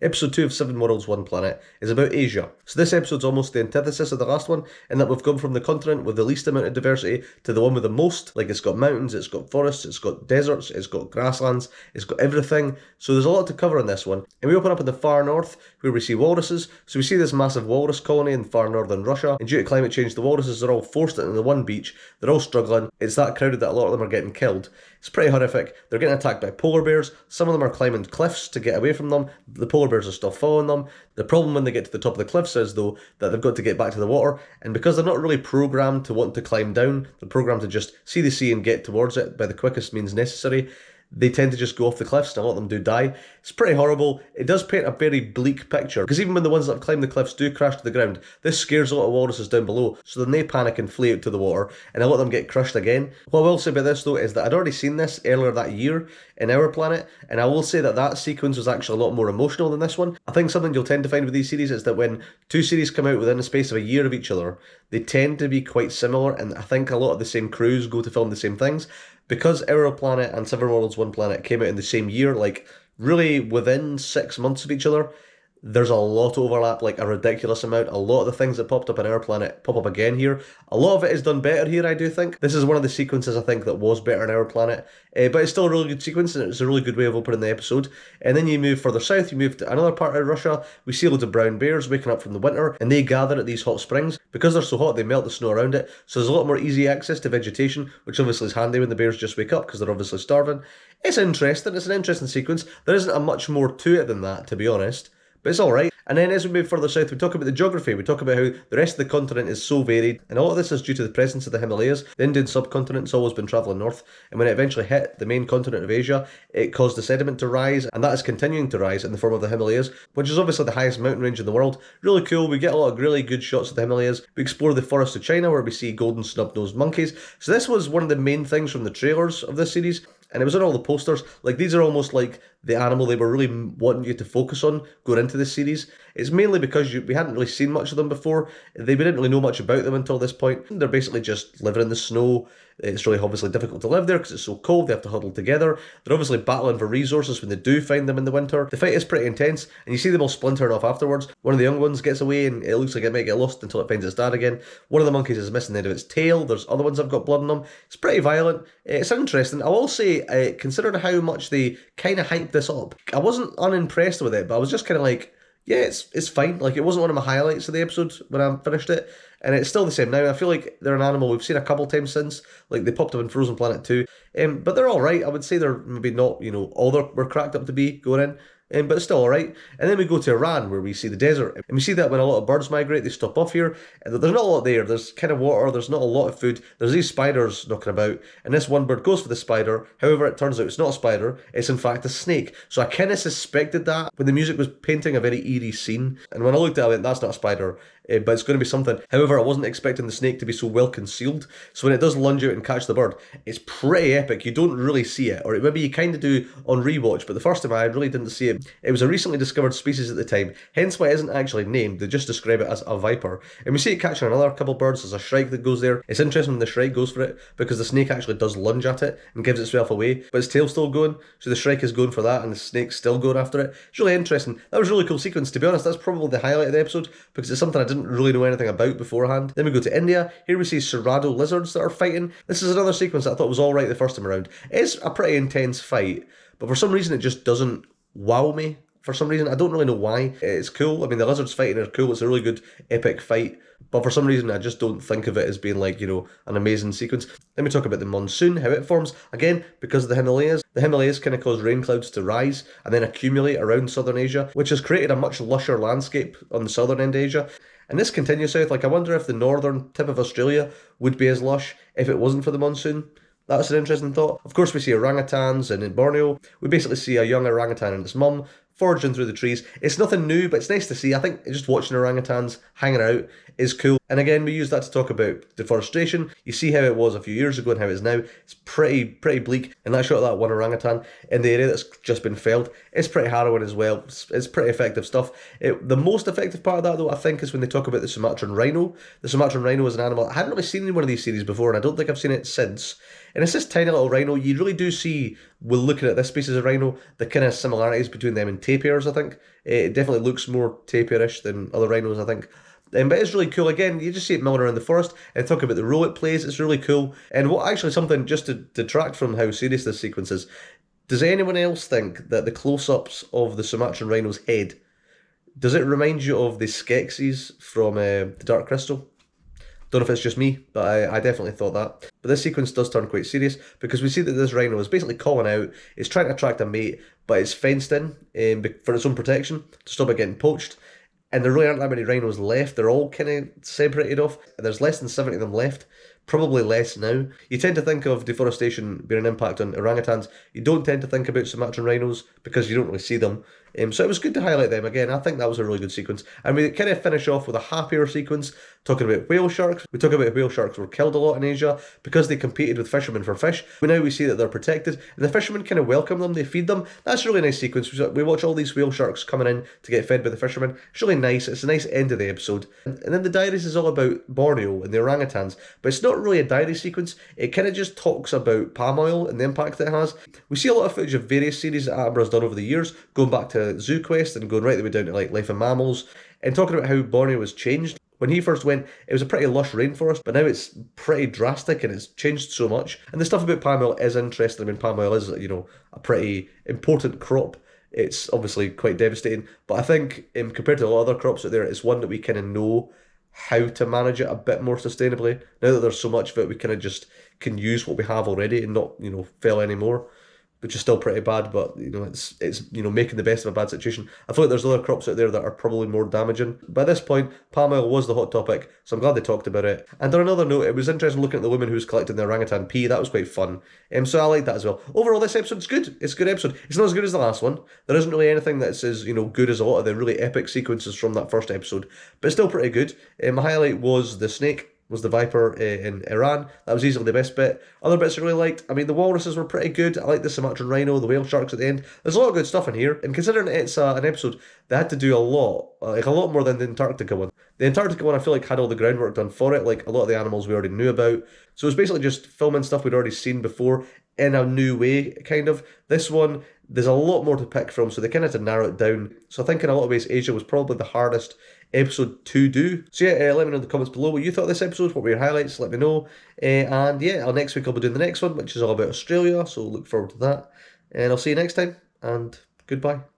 Episode 2 of 7 Worlds, 1 Planet is about Asia. So this episode's almost the antithesis of the last one, in that we've gone from the continent with the least amount of diversity to the one with the most. Like, it's got mountains, it's got forests, it's got deserts, it's got grasslands, it's got everything. So there's a lot to cover in this one. And we open up in the far north, where we see walruses. So we see this massive walrus colony in far northern Russia, and due to climate change, the walruses are all forced into the one beach. They're all struggling. It's that crowded that a lot of them are getting killed. It's pretty horrific. They're getting attacked by polar bears. Some of them are climbing cliffs to get away from them. The polar bears are still following them. The problem when they get to the top of the cliffs is, though, that they've got to get back to the water, and because they're not really programmed to want to climb down, they're programmed to just see the sea and get towards it by the quickest means necessary, they tend to just go off the cliffs, and a lot of them do die. It's pretty horrible. It does paint a very bleak picture, because even when the ones that have climbed the cliffs do crash to the ground, this scares a lot of walruses down below, so then they panic and flee out to the water, and a lot of them get crushed again. What I will say about this, though, is that I'd already seen this earlier that year in Our Planet, and I will say that that sequence was actually a lot more emotional than this one. I think something you'll tend to find with these series is that when two series come out within the space of a year of each other, they tend to be quite similar, and I think a lot of the same crews go to film the same things. Because Our Planet and 7 Worlds, 1 Planet came out in the same year, like really within 6 months of each other, there's a lot of overlap, like a ridiculous amount. A lot of the things that popped up in Our Planet pop up again here. A lot of it is done better here, I do think. This is one of the sequences I think that was better in Our Planet, but it's still a really good sequence, and it's a really good way of opening the episode. And then you move further south, you move to another part of Russia. We see loads of brown bears waking up from the winter, and they gather at these hot springs. Because they're so hot, they melt the snow around it, so there's a lot more easy access to vegetation, which obviously is handy when the bears just wake up, because they're obviously starving. It's interesting, it's an interesting sequence. There isn't a much more to it than that, to be honest. But it's alright. And then as we move further south, we talk about the geography. We talk about how the rest of the continent is so varied. And all of this is due to the presence of the Himalayas. The Indian subcontinent's always been travelling north. And when it eventually hit the main continent of Asia, it caused the sediment to rise. And that is continuing to rise in the form of the Himalayas, which is obviously the highest mountain range in the world. Really cool. We get a lot of really good shots of the Himalayas. We explore the forests of China, where we see golden snub-nosed monkeys. So this was one of the main things from the trailers of this series. And it was on all the posters. Like, these are almost like the animal they were really wanting you to focus on going into this series. It's mainly because we hadn't really seen much of them before. We didn't really know much about them until this point. They're basically just living in the snow. It's really obviously difficult to live there because it's so cold. They have to huddle together. They're obviously battling for resources when they do find them in the winter. The fight is pretty intense, and you see them all splintering off afterwards. One of the young ones gets away, and it looks like it might get lost until it finds its dad again. One of the monkeys is missing the end of its tail. There's other ones that have got blood on them. It's pretty violent. It's interesting. I will say, considering how much they kind of hyped this up, I wasn't unimpressed with it, but I was just kind of like, yeah, it's fine. Like, it wasn't one of my highlights of the episode when I finished it, and it's still the same now. I feel like they're an animal we've seen a couple times since. Like, they popped up in Frozen Planet 2, but they're alright. I would say they're maybe not, all they were cracked up to be going in. But it's still alright. And then we go to Iran, where we see the desert. And we see that when a lot of birds migrate, they stop off here. And there's not a lot there. There's kind of water. There's not a lot of food. There's these spiders knocking about. And this one bird goes for the spider. However, it turns out it's not a spider. It's in fact a snake. So I kind of suspected that when the music was painting a very eerie scene. And when I looked at it, I went, that's not a spider. But it's going to be something. However, I wasn't expecting the snake to be so well concealed. So when it does lunge out and catch the bird, it's pretty epic. You don't really see it. Or maybe you kind of do on rewatch, but the first time I really didn't see it. It was a recently discovered species at the time, hence why it isn't actually named. They just describe it as a viper. And we see it catching another couple birds. There's a shrike that goes there. It's interesting when the shrike goes for it, because the snake actually does lunge at it and gives itself away, but its tail's still going. So the shrike is going for that, and the snake's still going after it. It's really interesting. That was a really cool sequence. To be honest, that's probably the highlight of the episode, because it's something I didn't really know anything about beforehand. Then we go to India. Here we see Cerrado lizards that are fighting. This is another sequence that I thought was alright the first time around. It's a pretty intense fight, but for some reason it just doesn't wow me. For some reason, I don't really know why. It's cool. I mean, the lizards fighting are cool. It's a really good, epic fight. But for some reason, I just don't think of it as being like, an amazing sequence. Then we talk about the monsoon, how it forms. Again, because of the Himalayas. The Himalayas kind of cause rain clouds to rise and then accumulate around southern Asia, which has created a much lusher landscape on the southern end of Asia. And this continues south. Like, I wonder if the northern tip of Australia would be as lush if it wasn't for the monsoon. That's an interesting thought. Of course, we see orangutans, and in Borneo, we basically see a young orangutan and its mum foraging through the trees. It's nothing new, but it's nice to see. I think just watching orangutans hanging out is cool. And again, we use that to talk about deforestation. You see how it was a few years ago and how it is now. It's pretty bleak. And that shot of that one orangutan in the area that's just been felled, it's pretty harrowing as well. It's pretty effective stuff. The most effective part of that, though, I think, is when they talk about the Sumatran rhino. The Sumatran rhino is an animal I hadn't really seen in one of these series before, and I don't think I've seen it since. And it's this tiny little rhino. You really do see, when looking at this species of rhino, the kind of similarities between them and tapirs, I think. It definitely looks more tapirish than other rhinos, I think. But it's really cool. Again, you just see it milling around the forest and talk about the role it plays. It's really cool. And what actually something just to detract from how serious this sequence is. Does anyone else think that the close-ups of the Sumatran rhino's head, does it remind you of the Skeksis from the Dark Crystal? Don't know if it's just me, but I definitely thought that. But this sequence does turn quite serious because we see that this rhino is basically calling out, it's trying to attract a mate, but it's fenced in for its own protection to stop it getting poached. And there really aren't that many rhinos left. They're all kind of separated off. There's less than 70 of them left. Probably less now. You tend to think of deforestation being an impact on orangutans. You don't tend to think about Sumatran rhinos because you don't really see them. So it was good to highlight them again. I think that was a really good sequence. And we kind of finish off with a happier sequence, talking about whale sharks. We talk about whale sharks were killed a lot in Asia because they competed with fishermen for fish. Now we see that they're protected, and the fishermen kind of welcome them, they feed them. That's a really nice sequence. We watch all these whale sharks coming in to get fed by the fishermen. It's really nice. It's a nice end of the episode. And then the diaries is all about Borneo and the orangutans, but it's not really a diary sequence. It kind of just talks about palm oil and the impact it has. We see a lot of footage of various series that Attenborough's done over the years, going back to Zoo Quest and going right the way down to like Life of Mammals, and talking about how Borneo has changed. When he first went, it was a pretty lush rainforest, but now it's pretty drastic and it's changed so much. And the stuff about palm oil is interesting. I mean, palm oil is, a pretty important crop. It's obviously quite devastating, but I think compared to a lot of other crops out there, it's one that we kind of know how to manage it a bit more sustainably. Now that there's so much of it, we kind of just can use what we have already and not, fell anymore, which is still pretty bad, but it's making the best of a bad situation. I feel like there's other crops out there that are probably more damaging. But at this point, palm oil was the hot topic, so I'm glad they talked about it. And on another note, it was interesting looking at the woman who was collecting the orangutan pee. That was quite fun. So I like that as well. Overall, this episode's good. It's a good episode. It's not as good as the last one. There isn't really anything that's as good as a lot of the really epic sequences from that first episode, but it's still pretty good. My highlight was the snake. Was the viper in Iran. That was easily the best bit. Other bits I really liked, I mean, the walruses were pretty good. I like the Sumatran rhino, the whale sharks at the end. There's a lot of good stuff in here, and considering it's an episode, they had to do a lot, like a lot more than the Antarctica one. The Antarctica one, I feel like, had all the groundwork done for it, like a lot of the animals we already knew about. So it's basically just filming stuff we'd already seen before in a new way, kind of. This one, there's a lot more to pick from, so they kind of had to narrow it down. So I think in a lot of ways, Asia was probably the hardest episode to do. So yeah, let me know in the comments below what you thought of this episode, what were your highlights, let me know. And yeah, next week I'll be doing the next one, which is all about Australia, so look forward to that. And I'll see you next time, and goodbye.